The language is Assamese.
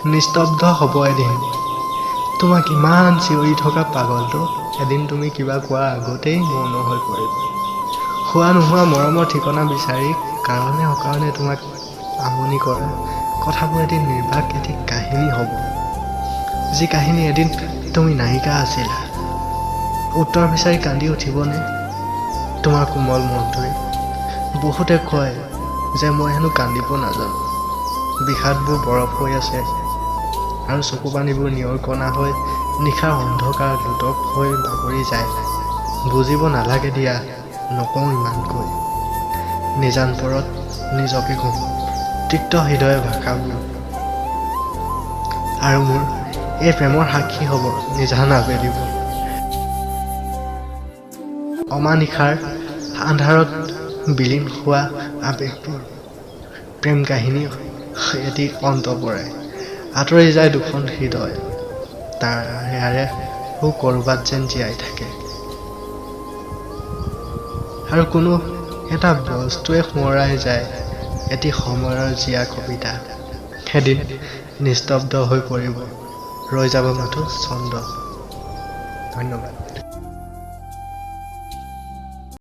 নিস্তব্ধ হ'ব এদিন। তোমাক ইমান চিঞৰি থকা পাগলটো এদিন তুমি কিবা কোৱাৰ আগতেই মৌন হৈ পৰিব। হোৱা নোহোৱা মৰমৰ ঠিকনা বিচাৰি কাৰণে অকাৰণে তোমাক আমনি কৰা কথাবোৰ এদিন নিৰ্বাক এটি কাহিনী হ'ব, যি কাহিনী এদিন তুমি নায়িকা আছিলা। উত্তৰ বিচাৰি কান্দি উঠিবনে তোমাৰ কোমল মনটোৱে? বহুতে কয় যে মই হেনো কান্দিব নাজানো। বিষাদবোৰ বৰফ হৈ আছে আৰু চকুপানীবোৰ নিয়ৰ কণা হৈ নিশাৰ অন্ধকাৰ লোটক হৈ বাগৰি যায়। বুজিব নালাগে দিয়া, নকওঁ ইমানকৈ। নিজানপৰত নিজকে কওঁ তিক্ত হৃদয় ভাষাবোৰ, আৰু মোৰ এই প্ৰেমৰ সাক্ষী হ'ব নিজান আবেলিবোৰ। অমানিশাৰ আন্ধাৰত বিলীন হোৱা আবেগবোৰ, প্ৰেম কাহিনী এটি অন্ত পৰে। আঁতৰি যায় দুখন হৃদয়, তাৰে ক'ৰবাত যেন জীয়াই থাকে। আৰু কোনো এটা বস্তুৱে সোঁৱৰাই যায় এটি সময়ৰ জীয়া কবিতা। এদিন নিস্তব্ধ হৈ পৰিব, ৰৈ যাব মাথো ছন্দ। ধন্যবাদ।